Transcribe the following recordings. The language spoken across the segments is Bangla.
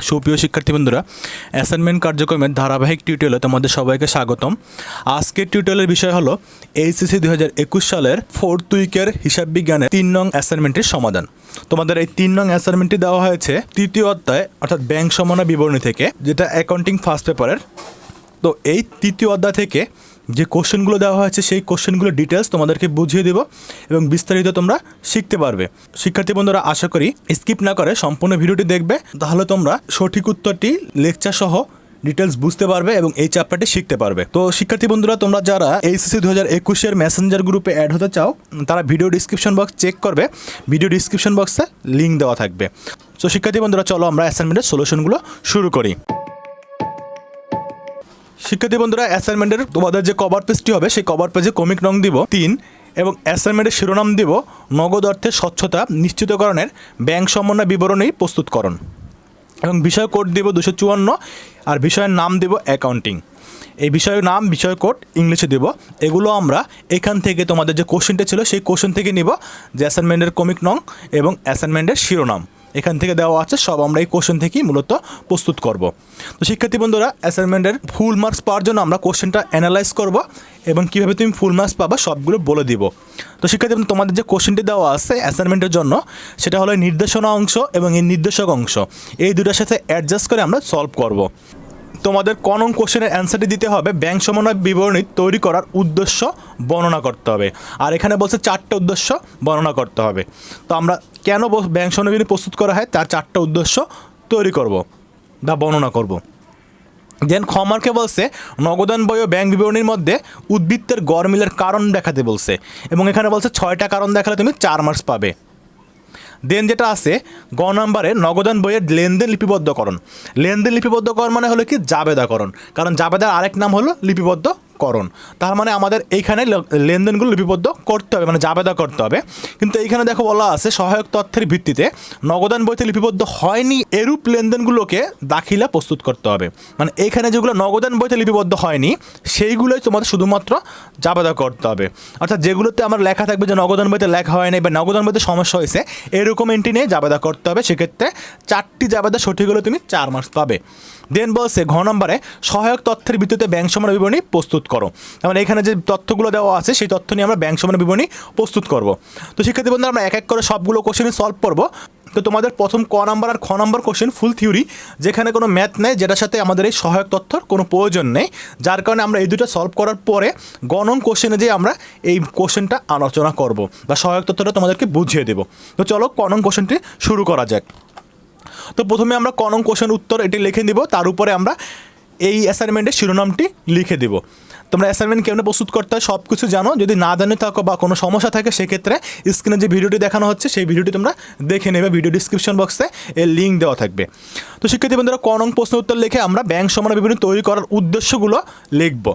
সুপ্রিয় শিক্ষার্থী বন্ধুরা, অ্যাসাইনমেন্ট কার্যক্রমের ধারাবাহিক টিউটোরিয়ালে তোমাদের সবাইকে স্বাগতম। আজকের টিউটোরিয়ালের বিষয় হলো এইচএসসি 2021 সালের 4th উইকের হিসাব বিজ্ঞানের 3 নং অ্যাসাইনমেন্টের সমাধান। তোমাদের এই 3 নং অ্যাসাইনমেন্টটি দেওয়া হয়েছে তৃতীয় অধ্যায় অর্থাৎ ব্যাংক সমন্বয় বিবরণী থেকে, যেটা অ্যাকাউন্টিং ফার্স্ট পেপারের। তো এই তৃতীয় অধ্যায় থেকে যে কোশ্চেনগুলো দেওয়া হয়েছে সেই কোশ্চেনগুলো ডিটেলস তোমাদেরকে বুঝিয়ে দেব এবং বিস্তারিত তোমরা শিখতে পারবে। শিক্ষার্থী বন্ধুরা, আশা করি স্কিপ না করে সম্পূর্ণ ভিডিওটি দেখবে, তাহলে তোমরা সঠিক উত্তরটি লেকচার সহ ডিটেলস বুঝতে পারবে এবং এই চ্যাপ্টারটি শিখতে পারবে। তো শিক্ষার্থী বন্ধুরা, তোমরা যারা এইচএসসি 2021 মেসেঞ্জার গ্রুপে অ্যাড হতে চাও, তারা ভিডিও ডিসক্রিপশন বক্স চেক করবে, ভিডিও ডিসক্রিপশন বক্সে লিঙ্ক দেওয়া থাকবে। তো শিক্ষার্থী বন্ধুরা, চলো আমরা অ্যাসাইনমেন্টের সলিউশনগুলো শুরু করি। শিক্ষার্থী বন্ধুরা, অ্যাসাইনমেন্টের তোমাদের যে কভার পেজটি হবে সেই কভার পেজে কমিক নং দিব 3 এবং অ্যাসাইনমেন্টের শিরোনাম দিব নগদ অর্থের স্বচ্ছতা নিশ্চিতকরণের ব্যাংক সমন্বয় বিবরণী প্রস্তুতকরণ এবং বিষয় কোড দিব 254 আর বিষয়ের নাম দিব অ্যাকাউন্টিং। এই বিষয়ের নাম, বিষয় কোড ইংলিশে দিব। এগুলো আমরা এখান থেকে তোমাদের যে কোশ্চেনটা ছিল সেই কোশ্চেন থেকে নিব, যে অ্যাসাইনমেন্টের কমিক নং এবং অ্যাসাইনমেন্টের শিরোনাম এখান থেকে দেওয়া আছে, সব আমরা এই কোশ্চেন থেকেই মূলত প্রস্তুত করব। তো শিক্ষার্থী বন্ধুরা, অ্যাসাইনমেন্টের ফুল মার্কস পাওয়ার জন্য আমরা কোশ্চেনটা অ্যানালাইজ করব এবং কীভাবে তুমি ফুল মার্কস পাবা সবগুলো বলে দিব। তো শিক্ষার্থী বন্ধু, তোমাদের যে কোশ্চেনটি দেওয়া আছে অ্যাসাইনমেন্টের জন্য সেটা হলো নির্দেশনা অংশ এবং এই নির্দেশক অংশ, এই দুটার সাথে অ্যাডজাস্ট করে আমরা সলভ করব। তোমাদের ক নং কোশ্চেনের অ্যান্সারটি দিতে হবে ব্যাংক সমন্বয় বিবরণী তৈরি করার উদ্দেশ্য বর্ণনা করতে হবে। আর এখানে বলছে 4টা উদ্দেশ্য বর্ণনা করতে হবে। তো আমরা কেন ব্যাংক সমন্বয় বিবরণী প্রস্তুত করা হয় তার 4টা উদ্দেশ্য তৈরি করব বা বর্ণনা করব। দেন খ মার্কে বলছে নগদান বই ও ব্যাংক বিবরণীর মধ্যে উদ্বৃত্তের গড় মিলের কারণ দেখাতে বলছে এবং এখানে বলছে 6টা কারণ দেখালে তুমি 4 মার্কস পাবে। দেন যেটা আছে গ নাম্বারে নগদান বইয়ের লেনদেন লিপিবদ্ধকরণ। লেনদেন লিপিবদ্ধকরণ মানে হলো কি জাবেদাকরণ, কারণ জাবেদার আরেক নাম হলো লিপিবদ্ধকরণ। তার মানে আমাদের এইখানে লেনদেনগুলো লিপিবদ্ধ করতে হবে, মানে জাবেদা করতে হবে। কিন্তু এইখানে দেখো বলা আছে সহায়ক তথ্যের ভিত্তিতে নগদান বইতে লিপিবদ্ধ হয়নি এরূপ লেনদেনগুলোকে দাখিলা প্রস্তুত করতে হবে। মানে এইখানে যেগুলো নগদান বইতে লিপিবদ্ধ হয়নি সেইগুলোই তোমাদের শুধুমাত্র জাবেদা করতে হবে। অর্থাৎ যেগুলোতে আমার লেখা থাকবে যে নগদান বইতে লেখা হয়নি বা নগদান বইতে সমস্যা হয়েছে এরকম এন্ট্রি নিয়ে জাবেদা করতে হবে। সেক্ষেত্রে 4টি জাবেদা সঠিক হলে তুমি 4 মার্কস পাবে। দেন বলছে ঘ নম্বরে সহায়ক তথ্যের ভিত্তিতে ব্যাংক সমন্বয় বিবরণী প্রস্তুত করো। মানে এখানে যে তথ্যগুলো দেওয়া আছে সেই তথ্য নিয়ে আমরা ব্যাংক সমন্বয় বিবরণী প্রস্তুত করব। তো শিক্ষার্থী বন্ধুরা, আমরা এক এক করে সবগুলো কোশ্চেন সলভ করব। তো তোমাদের প্রথম ক নাম্বার আর খ নাম্বার কোশ্চেন ফুল থিওরি, যেখানে কোনো ম্যাথ নেই, যেটার সাথে আমাদের এই সহায়ক তথ্যর কোনো প্রয়োজন নেই, যার কারণে আমরা এই দুটো সলভ করার পরে গ নং কোশ্চেনে যে আমরা এই কোশ্চেনটা আলোচনা করব বা সহায়ক তথ্যটা তোমাদেরকে বুঝিয়ে দেব। তো চলো ক নং কোশ্চেনটি শুরু করা যাক। তো প্রথমে আমরা ক নং কোশ্চেন উত্তর এটি লিখে দিব, তার উপরে আমরা এই অ্যাসাইনমেন্টের শিরোনামটি লিখে দিব। তোমরা অ্যাসাইনমেন্ট কেমন প্রস্তুত করতে হয় সব কিছু জানো, যদি না জানে থাকো বা কোনো সমস্যা থাকে সেক্ষেত্রে স্ক্রিনে যে ভিডিওটি দেখানো হচ্ছে সেই ভিডিওটি তোমরা দেখে নেবে, ভিডিও ডিসক্রিপশন বক্সে এর লিঙ্ক দেওয়া থাকবে। তো শিক্ষার্থী বন্ধুরা, ক নং প্রশ্ন উত্তর লিখে আমরা ব্যাংক সমন্বয় বিবরণী তৈরি করার উদ্দেশ্যগুলো লিখব।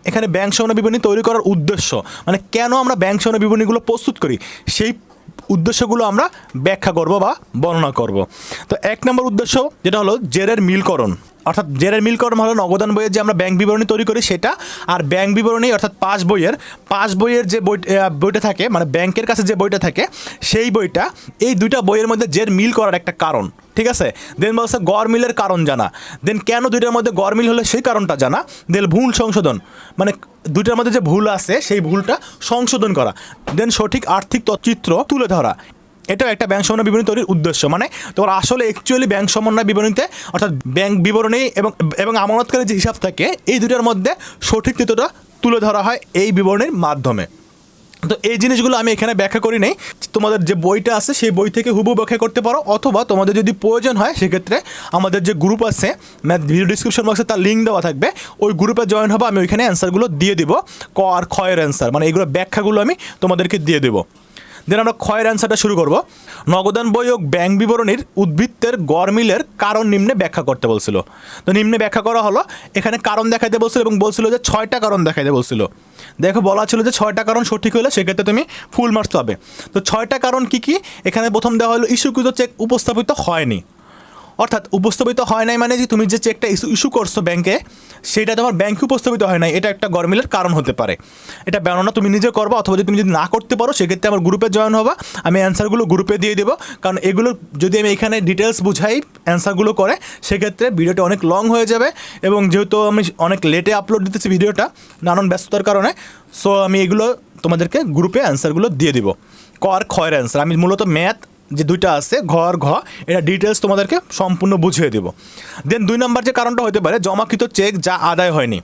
এখানে ব্যাংক সমন্বয় বিবরণী তৈরি করার উদ্দেশ্য মানে কেন আমরা ব্যাংক সমন্বয় বিবরণীগুলো প্রস্তুত করি সেই উদ্দেশ্যগুলো আমরা ব্যাখ্যা করব বা বর্ণনা করব। তো 1 নম্বর উদ্দেশ্য যেটা হলো জেরের মিলকরণ, অর্থাৎ জেরের মিলকরণ হলো নগদান বইয়ের যে আমরা ব্যাংক বিবরণী তৈরি করি সেটা, আর ব্যাংক বিবরণী অর্থাৎ পাস বইয়ের যে বইটা থাকে, মানে ব্যাংকের কাছে যে বইটা থাকে সেই বইটা, এই দুইটা বইয়ের মধ্যে জের মিল করার একটা কারণ। ঠিক আছে। দেন বলছে গড় মিলের কারণ জানা। দেন কেন দুইটার মধ্যে গড় মিল হলে সেই কারণটা জানা। দেন ভুল সংশোধন, মানে দুইটার মধ্যে যে ভুল আছে সেই ভুলটা সংশোধন করা। দেন সঠিক আর্থিক চিত্র তুলে ধরা। এটাও একটা ব্যাংক সমন্বয় বিবরণী তৈরির উদ্দেশ্য। মানে তোমরা আসলে অ্যাকচুয়ালি ব্যাংক সমন্বয় বিবরণীতে অর্থাৎ ব্যাংক বিবরণী এবং আমানতকারী যে হিসাব থাকে এই দুটার মধ্যে সঠিক চিত্রটা তুলে ধরা হয় এই বিবরণীর মাধ্যমে। তো এই জিনিসগুলো আমি এখানে ব্যাখ্যা করি নাই, তোমাদের যে বইটা আছে সেই বই থেকে হুবহু ব্যাখ্যা করতে পারো, অথবা তোমাদের যদি প্রয়োজন হয় সেক্ষেত্রে আমাদের যে গ্রুপ আছে ভিডিও ডিসক্রিপশন বক্সে তার লিঙ্ক দেওয়া থাকবে, ওই গ্রুপে জয়েন হবো, আমি ওইখানে অ্যান্সারগুলো দিয়ে দিব, ক আর খ এর অ্যান্সার, মানে এইগুলো ব্যাখ্যাগুলো আমি তোমাদেরকে দিয়ে দেবো। দেন আমরা ক্ষয়ের অ্যান্সারটা শুরু করব। নগদান বই ও ব্যাংক বিবরণীর উদ্বৃত্তের গড় মিলের কারণ নিম্নে ব্যাখ্যা করতে বলছিল। তো নিম্নে ব্যাখ্যা করা হলো, এখানে কারণ দেখাইতে বলছিল এবং বলছিল যে 6টা কারণ দেখাইতে বলছিল। দেখো বলা ছিল যে 6টা কারণ সঠিক হলে সেক্ষেত্রে তুমি ফুল মার্কস পাবে। তো 6টা কারণ কি কি, এখানে প্রথম দেওয়া হলো ইস্যুকৃত চেক উপস্থাপিত হয়নি। অর্থাৎ উপস্থাপিত হয় নাই মানে যে তুমি যে চেকটা ইস্যু করছো ব্যাংকে, সেটা তোমার ব্যাংকে উপস্থাপিত হয় নাই, এটা একটা গরমিলের কারণ হতে পারে। এটা বর্ণনা তুমি নিজে করবা, অথবা যদি তুমি যদি না করতে পারো সেক্ষেত্রে আমার গ্রুপে জয়েন হবা, আমি অ্যান্সারগুলো গ্রুপে দিয়ে দেবো। কারণ এগুলো যদি আমি এখানে ডিটেলস বুঝাই অ্যান্সারগুলো করে, সেক্ষেত্রে ভিডিওটা অনেক লং হয়ে যাবে, এবং যেহেতু আমি অনেক লেটে আপলোড দিতেছি ভিডিওটা নানান ব্যস্ততার কারণে, সো আমি এগুলো তোমাদেরকে গ্রুপে অ্যান্সারগুলো দিয়ে দিব। ক আর খয়ের অ্যান্সার আমি মূলত ম্যাথ যে দুইটা আছে ঘ আর ঘ, এটা ডিটেলস তোমাদেরকে সম্পূর্ণ বুঝিয়ে দেব। দেন 2 নম্বর যে কারণটা হতে পারে, জমাকৃত চেক যা আদায় হয়নি।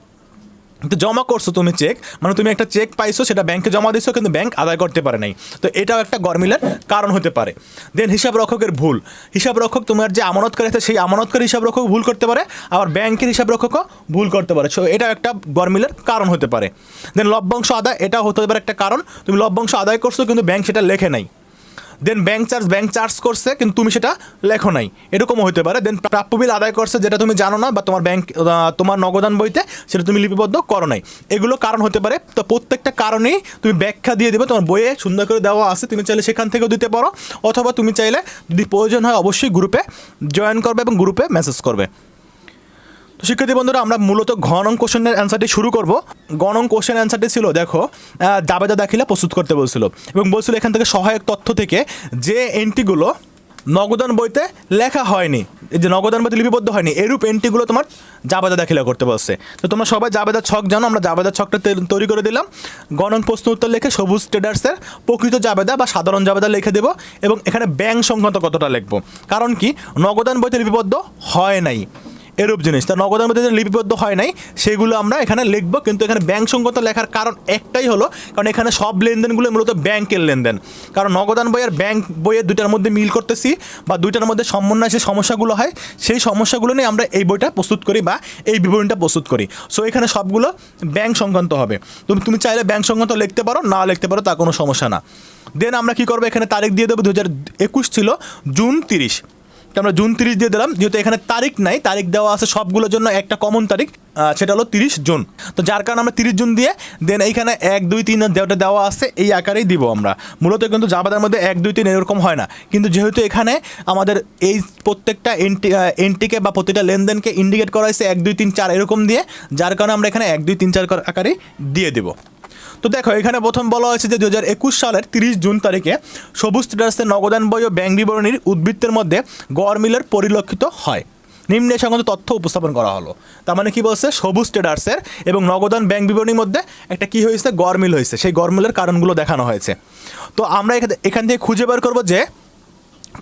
তো জমা করছো তুমি চেক, মানে তুমি একটা চেক পাইছো, সেটা ব্যাংকে জমা দিছো কিন্তু ব্যাংক আদায় করতে পারে নাই, তো এটাও একটা গরমিলের কারণ হতে পারে। দেন হিসাব রক্ষকের ভুল, হিসাব রক্ষক তোমার যে আমানতকারী আছে সেই আমানতকারী হিসাব রক্ষক ভুল করতে পারে, আবার ব্যাংকের হিসাব রক্ষকও ভুল করতে পারে, সো এটাও একটা গরমিলের কারণ হতে পারে। দেন লভ্যাংশ আদায়, এটাও হতে পারে একটা কারণ, তুমি লভ্যাংশ আদায় করছো কিন্তু ব্যাংক সেটা লেখে নাই। দেন ব্যাংক চার্জ করছে কিন্তু তুমি সেটা লেখো নাই, এরকমও হতে পারে। দেন প্রাপ্য বিল আদায় করছে যেটা তুমি জানো না, বা তোমার ব্যাংক তোমার নগদান বইতে সেটা তুমি লিপিবদ্ধ করো নাই, এগুলো কারণ হতে পারে। তো প্রত্যেকটা কারণেই তুমি ব্যাখ্যা দিয়ে দেবে, তোমার বইয়ে সুন্দর করে দেওয়া আছে, তুমি চাইলে সেখান থেকেও দিতে পারো, অথবা তুমি চাইলে যদি প্রয়োজন হয় অবশ্যই গ্রুপে জয়েন করবে এবং গ্রুপে মেসেজ করবে। তো শিক্ষার্থী বন্ধুরা, আমরা মূলত ঘ নং কোশ্চেনের অ্যান্সারটি শুরু করব। গ নং কোশ্চেন অ্যান্সারটি ছিল, দেখো জাবেদা দাখিলা প্রস্তুত করতে বলছিল, এবং বলছিল এখান থেকে সহায়ক তথ্য থেকে যে এন্ট্রিগুলো নগদান বইতে লেখা হয়নি, এই যে নগদান বইতে লিপিবদ্ধ হয়নি, এরূপ এন্ট্রিগুলো তোমার জাবেদা দাখিলা করতে বলছে। তো তোমরা সবাই জাবেদার ছক জানো, আমরা জাবেদার ছকটা তৈরি করে দিলাম। গ নং প্রশ্ন উত্তর লিখে সবুজ ট্রেডার্সের প্রকৃত জাবেদা বা সাধারণ জাবেদা লিখে দেবো, এবং এখানে ব্যাংক সংক্রান্ত কতটা লিখবো, কারণ কি নগদান বইতে লিপিবদ্ধ হয় নাই এরূপ জিনিস, তা নগদান মধ্যে যে লিপিবদ্ধ হয় নাই সেগুলো আমরা এখানে লিখবো। কিন্তু এখানে ব্যাংক সংক্রান্ত লেখার কারণ একটাই হলো, কারণ এখানে সব লেনদেনগুলো মূলত ব্যাংকের লেনদেন, কারণ নগদান বই আর ব্যাংক বইয়ের দুইটার মধ্যে মিল করতেছি, বা দুইটার মধ্যে সমন্বয় যে সমস্যাগুলো হয় সেই সমস্যাগুলো নিয়ে আমরা এই বইটা প্রস্তুত করি বা এই বিবরণীটা প্রস্তুত করি। সো এখানে সবগুলো ব্যাংক সংক্রান্ত হবে, তুমি চাইলে ব্যাংক সংক্রান্ত লিখতে পারো, না লিখতে পারো, তা কোনো সমস্যা না। দেন আমরা কী করবো, এখানে তারিখ দিয়ে দেবো 2021 ছিল জুন 30, আমরা জুন 30 দিয়ে দিলাম, যেহেতু এখানে তারিখ নাই, তারিখ দেওয়া আছে সবগুলোর জন্য একটা কমন তারিখ, সেটা হলো 30 জুন। তো যার কারণে আমরা 30 জুন দিয়ে, দেন এইখানে 1 2 3 যেটা দেওয়া আছে এই আকারেই দিব আমরা। মূলত কিন্তু জাবেদার মধ্যে 1 2 3 এরকম হয় না, কিন্তু যেহেতু এখানে আমাদের এই প্রত্যেকটা এন্ট্রিকে বা প্রতিটা লেনদেনকে ইন্ডিকেট করা হয়েছে 1 2 3 4 এরকম দিয়ে, যার কারণে আমরা এখানে 1 2 3 4 আকারেই দিয়ে দেবো। তো দেখো এখানে প্রথম বলা হয়েছে যে 2021 সালের 30 জুন তারিখে সবুজ ট্রেডার্সের নগদান বই ও ব্যাংক বিবরণীর উদ্বৃত্তের মধ্যে গড়মিলের পরিলক্ষিত হয়, নিম্নে সংক্রান্ত তথ্য উপস্থাপন করা হলো। তার মানে কি বলছে, সবুজ ট্রেডার্সের এবং নগদান ব্যাংক বিবরণীর মধ্যে একটা কি হয়েছে, গড়মিল হয়েছে, সেই গড়মিলের কারণগুলো দেখানো হয়েছে। তো আমরা এখান থেকে খুঁজে বের করবো যে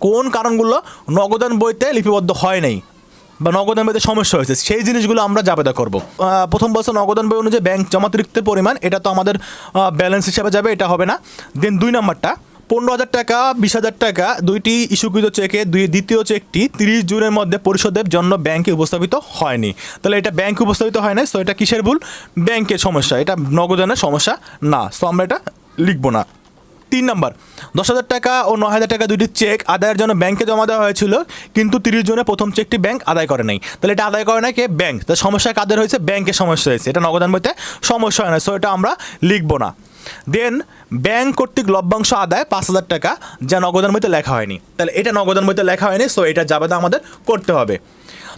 কোন কারণগুলো নগদান বইতে লিপিবদ্ধ হয় নাই বা নগদান বইতে সমস্যা হয়েছে, সেই জিনিসগুলো আমরা জাবেদা করব। প্রথম বছর নগদান বই অনুযায়ী ব্যাংক জমাতিরিক্তের পরিমাণ, এটা তো আমাদের ব্যালেন্স হিসাবে যাবে, এটা হবে না। দেন 2 নম্বরটা 15,000 টাকা 20,000 টাকা দুইটি ইস্যুকৃত চেকে দ্বিতীয় চেকটি 30 জুনের মধ্যে পরিশোধের জন্য ব্যাংকে উপস্থাপিত হয়নি, তাহলে এটা ব্যাংকে উপস্থাপিত হয় না, সো এটা কিসের ভুল, ব্যাংকের সমস্যা, এটা নগদানের সমস্যা না, সো আমরা এটা লিখবো না। 3 নম্বর 10,000 টাকা ও 9,000 টাকা দুইটি চেক আদায়ের জন্য ব্যাংকে জমা দেওয়া হয়েছিল, কিন্তু 30 জুনে প্রথম চেকটি ব্যাংক আদায় করে নাই, তাহলে এটা আদায় করে নাই কে, ব্যাংক, তার সমস্যা কাদের হয়েছে, ব্যাংকের সমস্যা হয়েছে, এটা নগদান বইতে সমস্যা হয় না, সো এটা আমরা লিখবো না। দেন ব্যাংক কর্তৃক লভ্যাংশ আদায় 5,000 টাকা, যা নগদান বইতে লেখা হয়নি, তাহলে এটা নগদান বইতে লেখা হয়নি, সো এটা জাবেদা আমাদের করতে হবে।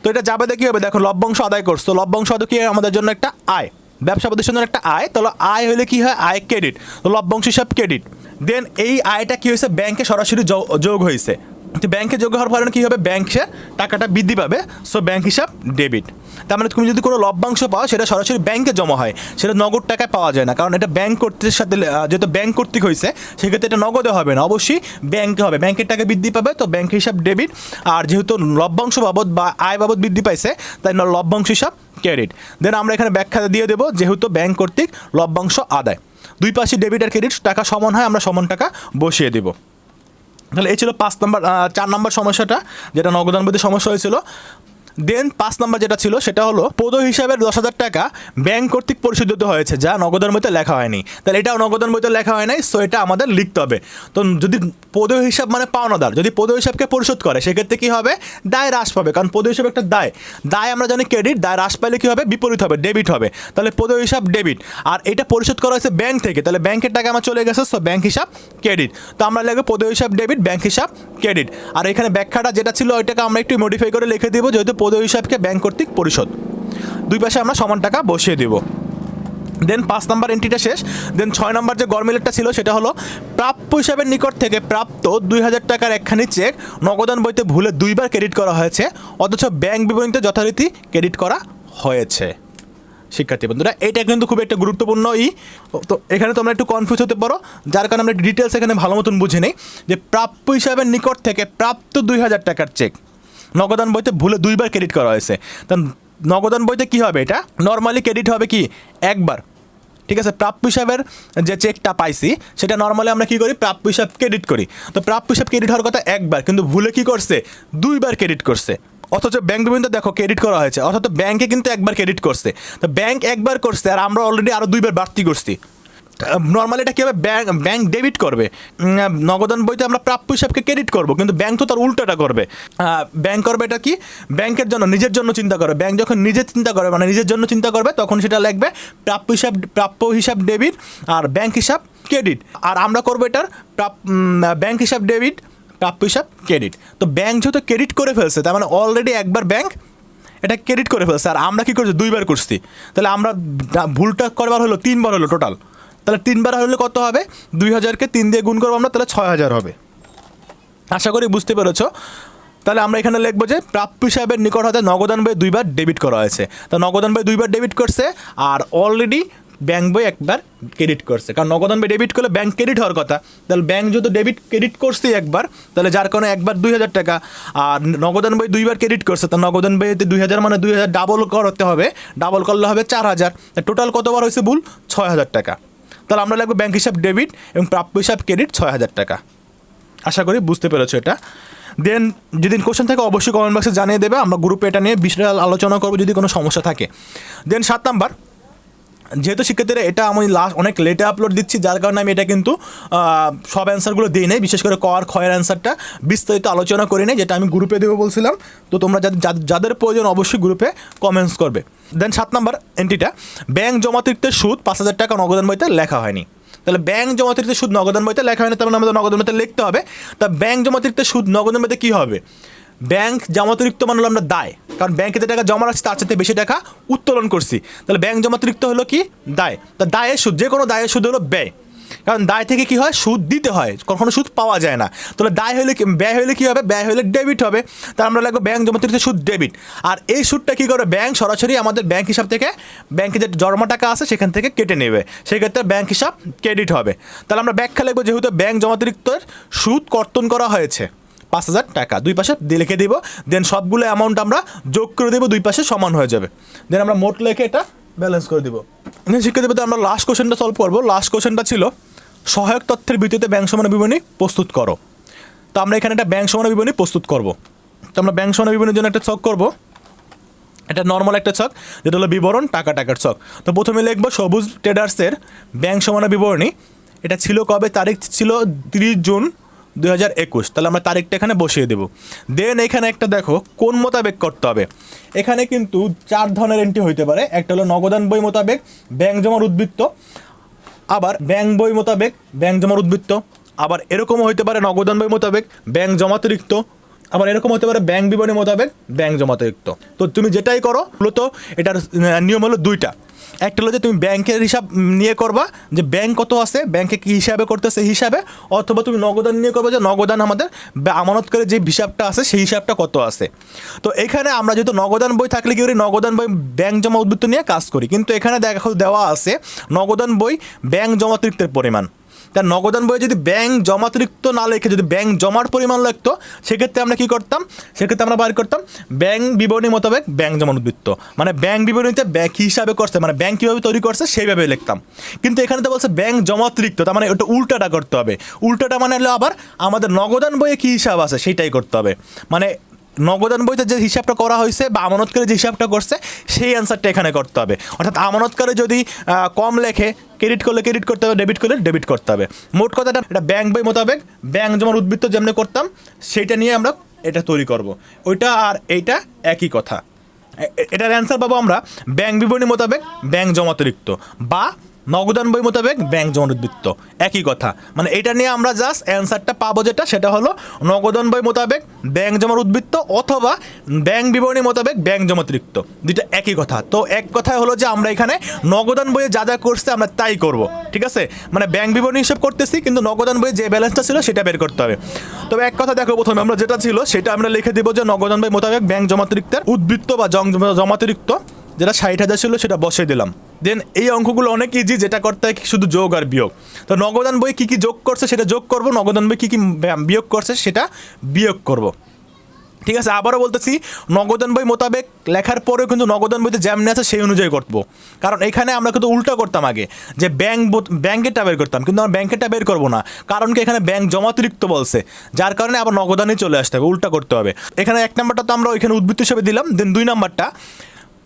তো এটা জাবেদা কী হবে, দেখো লভ্যাংশ আদায় করছো, লভ্যাংশ আদায় কি আমাদের জন্য একটা আয়, ব্যবসা প্রতিষ্ঠানের একটা আয়, তাহলে আয় হলে কি হয়, আয় ক্রেডিট, তো লভ্যাংশ হিসাব ক্রেডিট। দেন এই আয়টা কি হয়েছে, ব্যাংকে সরাসরি যোগ হয়েছে, তো ব্যাংকে যোগ হওয়ার ফলে কী হবে, ব্যাংকে টাকাটা বৃদ্ধি পাবে, সো ব্যাংক হিসাব ডেবিট। তার মানে তুমি যদি কোনো লভ্যাংশ পাও সেটা সরাসরি ব্যাংকে জমা হয়, সেটা নগদ টাকায় পাওয়া যায় না, কারণ এটা ব্যাংক কর্তৃক সাথে যেহেতু ব্যাংক কর্তৃক হয়েছে সেক্ষেত্রে এটা নগদে হবে না, অবশ্যই ব্যাংকে হবে, ব্যাংকের টাকা বৃদ্ধি পাবে, তো ব্যাংক হিসাব ডেবিট। আর যেহেতু লভ্যাংশ বাবদ বা আয় বাবদ বৃদ্ধি পাইছে তাই লভ্যাংশ হিসাব ক্রেডিট। দেন আমরা এখানে ব্যাখ্যা দিয়ে দেবো, যেহেতু ব্যাংক কর্তৃক লভ্যাংশ আদায়, দুই পাশে ডেবিট আর ক্রেডিট টাকা সমান হয়, আমরা সমান টাকা বসিয়ে দেবো। তাহলে এই ছিল 4 নম্বর সমস্যাটা, যেটা নগদান বইতে সমস্যা হয়েছিল। দেন 5 নম্বর যেটা ছিল সেটা হলো পদ হিসাবের 10,000 টাকা ব্যাংক কর্তৃক পরিশোধিত হয়েছে, যা নগদান বইতে লেখা হয়নি, তাহলে এটাও নগদান বইতে লেখা হয় নাই, সো এটা আমাদের লিখতে হবে। তো যদি পদ হিসাব মানে পাওনাদার যদি পদ হিসাবকে পরিশোধ করে সেক্ষেত্রে কী হবে, দায় হ্রাস পাবে, কারণ পদ হিসাব একটা দায় আমরা জানি ক্রেডিট, দায় হ্রাস পাইলে কী হবে, বিপরীত হবে, ডেবিট হবে, তাহলে পদ হিসাব ডেবিট। আর এটা পরিশোধ করা হয়েছে ব্যাংক থেকে, তাহলে ব্যাংকের টাকা আমার চলে গেছে, সো ব্যাংক হিসাব ক্রেডিট, তো আমরা লিখবো পদ হিসাব ডেবিট, ব্যাংক হিসাব ক্রেডিট। আর এখানে ব্যাখ্যাটা যেটা ছিল ওইটাকে আমরা একটু মডিফাই করে লিখে দিব, যেহেতু পদ হিসাবকে ব্যাংক কর্তৃক পরিশোধ। দুই পাশে আমরা সমান টাকা বসিয়ে দেব। দেন 5 নাম্বার এন্ট্রিটা শেষ। দেন 6 নাম্বার যে গরমিলেটটা ছিল সেটা হলো প্রাপ্য হিসাবের নিকট থেকে প্রাপ্ত 2000 টাকার একখানি চেক নগদান বইতে ভুলে 2বার ক্রেডিট করা হয়েছে, অথচ ব্যাংক বিবরণীতে যথারীতি ক্রেডিট করা হয়েছে। শিক্ষার্থী বন্ধুরা, এটা কিন্তু খুব একটা গুরুত্বপূর্ণ তো এখানে তোমরা একটু কনফিউজ হতে পারো, যার কারণে আমরা ডিটেলস এখানে ভালো মতন বুঝে নেই যে প্রাপ্য হিসাবের নিকট থেকে প্রাপ্ত 2000 টাকার চেক নগদান বইতে ভুলে 2বার ক্রেডিট করা হয়েছে। তা নগদান বইতে কি হবে, এটা নর্মালি ক্রেডিট হবে কি একবার, ঠিক আছে। প্রাপ্য হিসাবের যে চেকটা পাইছি সেটা নর্মালি আমরা কী করি, প্রাপ্য হিসাব ক্রেডিট করি। তো প্রাপ্য হিসাব ক্রেডিট হওয়ার কথা একবার, কিন্তু ভুলে কী করছে, 2বার ক্রেডিট করছে। অথচ ব্যাংক বিবরণীতে দেখো ক্রেডিট করা হয়েছে, অথচ ব্যাংকে কিন্তু একবার ক্রেডিট করছে। তো ব্যাংক একবার করছে আর আমরা অলরেডি আরও 2বার বাড়তি করছি। নর্মালি এটা কী হবে, ব্যাংক ডেবিট করবে, নগদান বইতে আমরা প্রাপ্য হিসাবকে ক্রেডিট করব, কিন্তু ব্যাংক তো তার উল্টোটা করবে। ব্যাংক করবে এটা কি, ব্যাংকের জন্য, নিজের জন্য চিন্তা করবে। ব্যাংক যখন নিজে চিন্তা করবে, মানে নিজের জন্য চিন্তা করবে, তখন সেটা লিখবে প্রাপ্য হিসাব ডেবিট আর ব্যাংক হিসাব ক্রেডিট। আর আমরা করবো এটার ব্যাংক হিসাব ডেবিট, প্রাপ্য হিসাব ক্রেডিট। তো ব্যাংক যেহেতু ক্রেডিট করে ফেলছে, তার মানে অলরেডি একবার ব্যাংক এটা ক্রেডিট করে ফেলছে, আর আমরা কী করছি, 2বার করছি। তাহলে আমরা ভুলটা করবার হলো 3বার হলো টোটাল। তাহলে 3বার হলে কত হবে, 2000কে 3 দিয়ে গুণ করবো আমরা, তাহলে 6000 হবে। আশা করি বুঝতে পেরেছ। তাহলে আমরা এখানে লিখবো যে প্রাপ্য হিসাবের নিকট হতে নগদান বই 2বার ডেবিট করা হয়েছে। তা নগদান বই 2বার ডেবিট করছে আর অলরেডি ব্যাংক বই একবার ক্রেডিট করছে, কারণ নগদান বই ডেবিট করলে ব্যাংক ক্রেডিট হওয়ার কথা। তাহলে ব্যাংক যদি ডেবিট ক্রেডিট করছে একবার, তাহলে যার কারণে একবার 2000 টাকা, আর নগদান বই 2বার ক্রেডিট করছে, তা নগদান বইতে 2000 মানে 2000 ডাবল করতে হবে, ডাবল করলে হবে 4000। টোটাল কতবার হয়েছে ভুল, 6000 টাকা। তাহলে আমরা লাগবে ব্যাংক হিসাব ডেবিট এবং প্রাপ্য হিসাব ক্রেডিট 6000 টাকা। আশা করি বুঝতে পেরেছো এটা। দেন যদি কোশ্চেন থাকে অবশ্যই কমেন্ট বক্সে জানিয়ে দেবে, আমরা গ্রুপে এটা নিয়ে বিশাল আলোচনা করবো যদি কোনো সমস্যা থাকে। দেন 7 নাম্বার, যেহেতু শিক্ষার্থীরা এটা আমি অনেক লেটে আপলোড দিচ্ছি, যার কারণে আমি এটা কিন্তু সব অ্যান্সারগুলো দিই নাই, বিশেষ করে ক আর খয়ের অ্যান্সারটা বিস্তারিত আলোচনা করি নাই, যেটা আমি গ্রুপে দেবো বলছিলাম। তো তোমরা যাদের প্রয়োজন অবশ্যই গ্রুপে কমেন্টস করবে। দেন 7 নাম্বার এন্ট্রিটা, ব্যাংক জমাতিরিক্ত সুদ 5000 টাকা নগদান বইতে লেখা হয়নি। তাহলে ব্যাংক জমাতিরিক্ত সুদ নগদান বইতে লেখা হয়নি, তার মানে আমাদের নগদান বইতে লিখতে হবে। তা ব্যাংক জমাতিরিক্ত সুদ নগদান বইতে কী হবে, ব্যাংক জমাতিরিক্ত মানে হলো আমরা দায়, কারণ ব্যাংকে যে টাকা জমা রাখছি তার সাথে বেশি টাকা উত্তোলন করছি। তাহলে ব্যাংক জমাতিরিক্ত হলো কি, দায়। তা দায়ের সুদ, যে কোনো দায়ের সুদ হলো ব্যয়, কারণ দায় থেকে কি হয়, সুদ দিতে হয়, কখনো সুদ পাওয়া যায় না। তাহলে দায় হলে ব্যয় হলে কী হবে, ব্যয় হলে ডেবিট হবে। তা আমরা লাগবে ব্যাংক জমাতিরিক্ত সুদ ডেবিট। আর এই সুদটা কী করে, ব্যাংক সরাসরি আমাদের ব্যাংক হিসাব থেকে, ব্যাংকে যে জমা টাকা আছে সেখান থেকে কেটে নেবে, সেক্ষেত্রে ব্যাংক হিসাব ক্রেডিট হবে। তাহলে আমরা ব্যাখ্যা লিখবো, যেহেতু ব্যাংক জমাতিরিক্তের সুদ কর্তন করা হয়েছে 5000 টাকা, দুই পাশে লিখে দিব। দেন সবগুলো অ্যামাউন্ট আমরা যোগ করে দেবো, দুই পাশে সমান হয়ে যাবে। দেন আমরা মোট লিখে এটা ব্যালেন্স করে দেবো। শিক্ষার্থীদের আমরা লাস্ট কোশ্চেনটা সলভ করবো। লাস্ট কোশ্চেনটা ছিল সহায়ক তথ্যের ভিত্তিতে ব্যাংক সমান বিবরণী প্রস্তুত করো। তো আমরা এখানে একটা ব্যাংক সমান বিবরণী প্রস্তুত করব। তো আমরা ব্যাংক সমান বিবরণীর জন্য একটা ছক করব, এটা নর্মাল একটা ছক, যেটা হলো বিবরণ টাকার ছক। তো প্রথমে লিখবো সবুজ ট্রেডার্সের ব্যাংক সমান বিবরণী। এটা ছিল কবে, তারিখ ছিল 30 জুন 2021। তাহলে আমরা তারিখটা এখানে বসিয়ে দেবো। দেন এখানে একটা দেখো কোন মোতাবেক করতে হবে। এখানে কিন্তু 4 ধরনের এন্ট্রি হইতে পারে। একটা হলো নগদান বই মোতাবেক ব্যাংক জমার উদ্বৃত্ত, আবার ব্যাংক বই মোতাবেক ব্যাংক জমার উদ্বৃত্ত, আবার এরকমও হইতে পারে নগদান বই মোতাবেক ব্যাংক জমাতিরিক্ত, আবার এরকম হতে পারে ব্যাংক বিবরণী মোতাবেক ব্যাংক জমাতিরিক্ত। তো তুমি যেটাই করো, মূলত এটার নিয়ম হলো 2টা। একটা হলো যে তুমি ব্যাংকের হিসাব নিয়ে করবা, যে ব্যাংক কত আছে, ব্যাংকে কী হিসাবে করতেছে হিসাবে, অথবা তুমি নগদান নিয়ে করবে, যে নগদান আমাদের আমানতকারী যে হিসাবটা আছে সেই হিসাবটা কত আছে। তো এখানে আমরা যেহেতু নগদান বই থাকলে কি করি, নগদান বই ব্যাংক জমা উদ্বৃত্ত নিয়ে কাজ করি, কিন্তু এখানে দেওয়া আছে নগদান বই ব্যাংক জমাতিরিক্তের পরিমাণ। তার নগদান বইয়ে যদি ব্যাংক জমাতিরিক্ত না লেখে যদি ব্যাংক জমার পরিমাণ লিখতো, সেক্ষেত্রে আমরা কী করতাম, সেক্ষেত্রে আমরা বার করতাম ব্যাংক বিবরণী মোতাবেক ব্যাংক জমা উদ্বৃত্ত, মানে ব্যাংক বিবরণীতে ব্যাংক কী হিসাবে করছে, মানে ব্যাংক কীভাবে তৈরি করছে সেইভাবে লিখতাম। কিন্তু এখানে তো বলছে ব্যাংক জমাতিরিক্ত, তার মানে ওটা উল্টাটা করতে হবে। উল্টাটা মানে হলো আবার আমাদের নগদান বইয়ে কী হিসাব আছে সেইটাই করতে হবে। মানে নগদান বইতে যে হিসাবটা করা হয়েছে বা আমানতকারী যে হিসাবটা করছে সেই অ্যান্সারটা এখানে করতে হবে। অর্থাৎ আমানতকারী যদি কম লেখে, ক্রেডিট করলে ক্রেডিট করতে হবে, ডেবিট করলে ডেবিট করতে হবে। মোট কথাটা এটা ব্যাংক বই মোতাবেক ব্যাংক জমার উদ্বৃত্ত যেমনি করতাম সেইটা নিয়ে আমরা এটা তৈরি করব। ওইটা আর এইটা একই কথা। এটার অ্যান্সার পাবো আমরা ব্যাংক বিবরণী মোতাবেক ব্যাংক জমাতিরিক্ত বা নগদান বই মোতাবেক ব্যাংক জমার উদ্বৃত্ত একই কথা, মানে এটা নিয়ে আমরা জাস্ট অ্যান্সারটা পাবো যেটা সেটা হলো নগদান বই মোতাবেক ব্যাংক জমার উদ্বৃত্ত অথবা ব্যাংক বিবরণী মোতাবেক ব্যাংক জমাতিরিক্ত, দুইটা একই কথা। তো এক কথায় হলো যে আমরা এখানে নগদান বইয়ে যা যা করছে আমরা তাই করব, ঠিক আছে, মানে ব্যাংক বিবরণী হিসাব করতেছি কিন্তু নগদান বইয়ে যে ব্যালেন্সটা ছিল সেটা বের করতে হবে। তবে এক কথা দেখো, প্রথমে আমরা যেটা ছিল সেটা আমরা লিখে দিব যে নগদান বই মোতাবেক ব্যাংক জমাতিরিক্তের উদ্বৃত্ত বা জমাতিরিক্ত যেটা 60,000 ছিল সেটা বসিয়ে দিলাম। দেন এই অঙ্কগুলো অনেক ইজি, যেটা করতে হয় শুধু যোগ আর বিয়োগ। তো নগদান বই কী কী যোগ করছে সেটা যোগ করব, নগদান বই কী কী বিয়োগ করছে সেটা বিয়োগ করব, ঠিক আছে। আবারও বলতেছি, নগদান বই মোতাবেক লেখার পরেও কিন্তু নগদান বইতে যেমনি আছে সেই অনুযায়ী করবো, কারণ এখানে আমরা কিন্তু উল্টা করতাম আগে, যে ব্যাংকেরটা বের করতাম, কিন্তু আমরা ব্যাংকেরটা বের করবো না, কারণ কি এখানে ব্যাংক জমাতিরিক্ত বলছে, যার কারণে আবার নগদানই চলে আসতে হবে, উল্টা করতে হবে। এখানে 1 নাম্বারটা তো আমরা ওইখানে উদ্বৃত্ত হিসেবে দিলাম। দেন 2 নাম্বারটা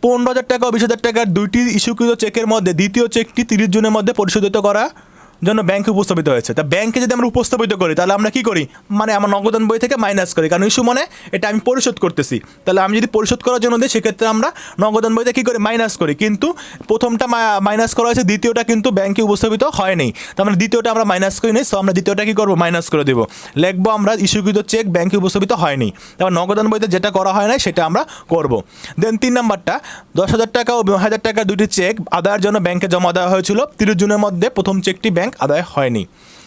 15,000 টাকা ও 20,000 টাকার দুইটি ইস্যুকৃত চেকের মধ্যে দ্বিতীয় চেকটি 30 জুনের মধ্যে পরিশোধিত করা জন্য ব্যাংকে উপস্থাপিত হয়েছে। তা ব্যাংকে যদি আমরা উপস্থাপিত করি তাহলে আমরা কি করি, মানে আমার নগদান বই থেকে মাইনাস করি, কারণ ইস্যু মানে এটা আমি পরিশোধ করতেছি। তাহলে আমি যদি পরিশোধ করার জন্য দিই সেক্ষেত্রে আমরা নগদান বইতে কী করি, মাইনাস করি, কিন্তু প্রথমটা মাইনাস করা হয়েছে, দ্বিতীয়টা কিন্তু ব্যাংকে উপস্থাপিত হয়নি, তার মানে দ্বিতীয়টা আমরা মাইনাস করি নি, সো আমরা দ্বিতীয়টা কী করবো, মাইনাস করে দেবো, লিখবো আমরা ইস্যুকৃত চেক ব্যাংকে উপস্থাপিত হয়নি, তারপর নগদান বইতে যেটা করা হয় না সেটা আমরা করব। দেন 3 নাম্বারটা 10,000 টাকা ও 20,000 টাকা দুটি চেক আদায়ের জন্য ব্যাংকে জমা দেওয়া হয়েছিল, 30 জুনের মধ্যে প্রথম চেকটি ব্যাংক আদায় হয়নি।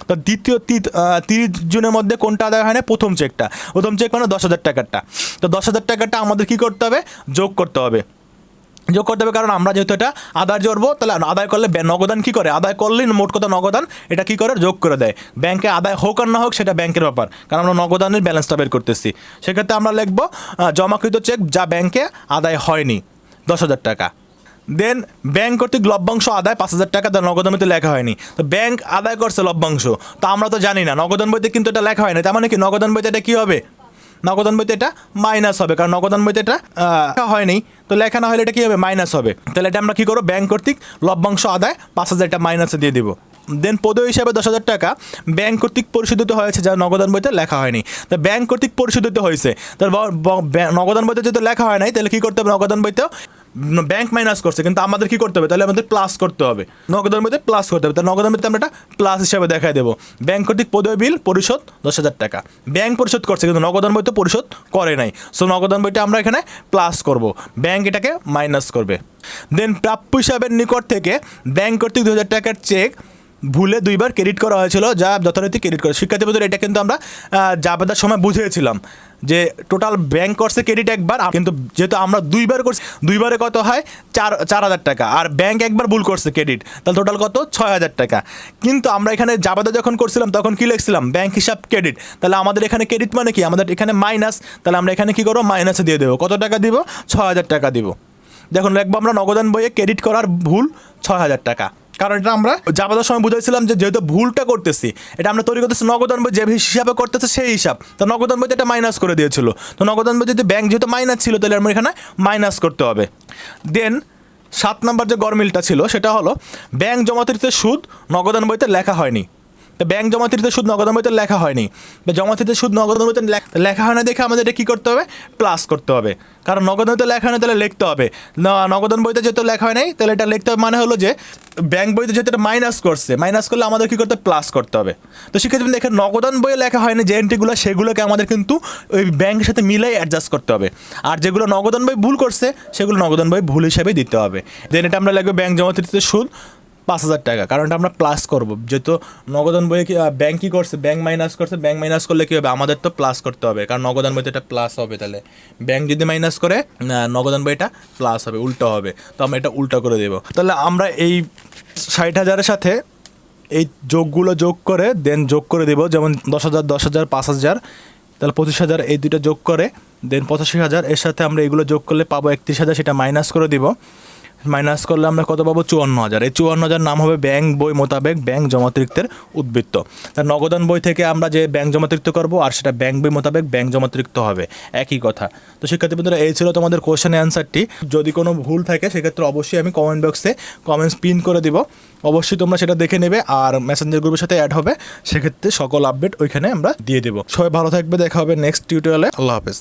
তো 30 জুনের মধ্যে কোনটা আদায় হয় না, প্রথম চেক মানে 10,000 টাকারটা। তো 10,000 টাকাটা আমাদের কী করতে হবে, যোগ করতে হবে, কারণ আমরা যেহেতু এটা আদায় করবো, তাহলে আদায় করলে নগদান কী করে, আদায় করলেই মোট কথা নগদান এটা কী করে, যোগ করে দেয়। ব্যাংকে আদায় হোক আর না হোক সেটা ব্যাংকের ব্যাপার, কারণ আমরা নগদানের ব্যালেন্সটা বের করতেছি। সেক্ষেত্রে আমরা লিখবো জমাকৃত চেক যা ব্যাংকে আদায় হয়নি 10,000 টাকা। দেন ব্যাংক কর্তৃক লভ্যাংশ আদায় 5,000 টাকা, তার নগদান বইতে লেখা হয়নি। তো ব্যাংক আদায় করছে লভ্যাংশ, তো আমরা তো জানি না, নগদান বইতে কিন্তু এটা লেখা হয়নি, তার মানে কি নগদান বইতে এটা কী হবে, নগদান বইতে এটা মাইনাস হবে, কারণ নগদান বইতে এটা হয়নি, তো লেখা না হলে এটা কী হবে, মাইনাস হবে। তাহলে এটা আমরা কী করবো, ব্যাংক কর্তৃক লভ্যাংশ আদায় 5,000 টাকা মাইনাসে দিয়ে দিব। দেন পদেয় হিসাবে 10,000 টাকা ব্যাংক কর্তৃক পরিশোধিত হয়েছে, যা নগদান বইতে লেখা হয়নি। তো ব্যাংক কর্তৃক পরিশোধিত হয়েছে, তাহলে নগদান বইতে যেহেতু লেখা হয় নাই, তাহলে কী করতে হবে, নগদান বইতেও ব্যাংক মাইনাস করছে, কিন্তু আমাদের কী করতে হবে, তাহলে আমাদের প্লাস করতে হবে, নগদান বইতে প্লাস করতে হবে। তাহলে নগদান বইতে আমরা এটা প্লাস হিসাবে দেখাই দেবো। ব্যাংক কর্তৃক পদেয় বিল পরিশোধ 10,000 টাকা, ব্যাংক পরিশোধ করছে কিন্তু নগদান বইতে পরিশোধ করে নাই, সো নগদান বইটা আমরা এখানে প্লাস করব, ব্যাংক এটাকে মাইনাস করবে। দেন প্রাপ্য হিসাবের নিকট থেকে ব্যাংক কর্তৃক 2,000 টাকার চেক ভুলে 2 বার ক্রেডিট করা হয়েছিল, যা যথারীতি ক্রেডিট করে। শিক্ষার্থীদের এটা কিন্তু আমরা যাবাদার সময় বুঝিয়েছিলাম যে টোটাল ব্যাংক করছে ক্রেডিট একবার, কিন্তু যেহেতু আমরা 2 বার করছি, 2 বারে কত হয় 4,000 টাকা, আর ব্যাংক একবার ভুল করছে ক্রেডিট, তাহলে টোটাল কত 6,000 টাকা। কিন্তু আমরা এখানে যাবাদা যখন করছিলাম তখন কি লিখছিলাম, ব্যাংক হিসাব ক্রেডিট, তাহলে আমাদের এখানে ক্রেডিট মানে কি, আমাদের এখানে মাইনাস, তাহলে আমরা এখানে কী করবো, মাইনাসে দিয়ে দেবো, কত টাকা দিব, 6,000 টাকা দিব। দেখুন লিখবো আমরা নগদান বইয়ে ক্রেডিট করার ভুল 6,000 টাকা, কারণ এটা আমরা যাবাদার সময় বুঝাইছিলাম যে যেহেতু ভুলটা করতেছি, এটা আমরা তৈরি করতেছি নগদান বই যে হিসাবে করতেছে সেই হিসাব, তো নগদান বইতে এটা মাইনাস করে দিয়েছিল, তো নগদান বই যদি ব্যাংক যেহেতু মাইনাস ছিল তাহলে আমরা এখানে মাইনাস করতে হবে। দেন 7 নাম্বার যে গরমিলটা ছিল সেটা হলো ব্যাংক জমাতিরিক্তের সুদ নগদান বইতে লেখা হয়নি। তো ব্যাংক জমাতিরিক্তের সুদ নগদান বইতে লেখা হয়নি, জমাতিরিক্তের সুদ নগদান বইতে লেখা হয় না দেখে আমাদের এটা কী করতে হবে, প্লাস করতে হবে, কারণ নগদান বইতে লেখা হয় না তাহলে লিখতে হবে, নগদান বইতে যেহেতু লেখা হয় নাই তাহলে এটা লিখতে হবে, মানে হলো যে ব্যাংক বইতে যেহেতু এটা মাইনাস করছে, মাইনাস করলে আমাদের কী করতে হবে, প্লাস করতে হবে। তো সেক্ষেত্রে দেখেন নগদান বইয়ে লেখা হয়নি যে এন্ট্রিগুলো, সেগুলোকে আমাদের কিন্তু ওই ব্যাংকের সাথে মিলাই অ্যাডজাস্ট করতে হবে, আর যেগুলো নগদান বই ভুল করছে সেগুলো নগদান বই ভুল হিসাবে দিতে হবে। দেন এটা আমরা লিখবো ব্যাংক জমাতিরিক্তের সুদ 5,000 টাকা, কারণ এটা আমরা প্লাস করবো, যেহেতু নগদান বইয়ে কি ব্যাংক কী করছে, ব্যাংক মাইনাস করছে, ব্যাংক মাইনাস করলে কী হবে, আমাদের তো প্লাস করতে হবে, কারণ নগদান বইতে এটা প্লাস হবে, তাহলে ব্যাংক যদি মাইনাস করে নগদান বইটা প্লাস হবে, উল্টো হবে, তো আমরা এটা উল্টো করে দেবো। তাহলে আমরা এই 60,000-এর সাথে এই যোগগুলো যোগ করে দেন যোগ করে দেবো, যেমন 10,000, 10,000, 5,000, তাহলে 25,000, এই দুইটা যোগ করে দেন 85,000, এর সাথে আমরা এগুলো যোগ করলে পাবো 31,000, সেটা মাইনাস করে দিব, মাইনাস করলে আমরা কত পাবো, 54,000। এই 54,000 নাম হবে ব্যাংক বই মোতাবেক ব্যাংক জমাতিরিক্তের উদ্বৃত্ত। তার নগদান বই থেকে আমরা যে ব্যাংক জমাতিরিক্ত করবো আর সেটা ব্যাংক বই মোতাবেক ব্যাংক জমাতিরিক্ত হবে, একই কথা। তো শিক্ষার্থী বন্ধুরা এই ছিল তোমাদের কোশ্চেনের অ্যান্সারটি। যদি কোনো ভুল থাকে সেক্ষেত্রে অবশ্যই আমি কমেন্ট বক্সে কমেন্টস পিন করে দিব, অবশ্যই তোমরা সেটা দেখে নেবে, আর মেসেঞ্জার গ্রুপের সাথে অ্যাড হবে, সেক্ষেত্রে সকল আপডেট ওইখানে আমরা দিয়ে দেবো। সবাই ভালো থাকবে, দেখা হবে নেক্সট টিউটোরিয়ালে। আল্লাহ হাফেজ।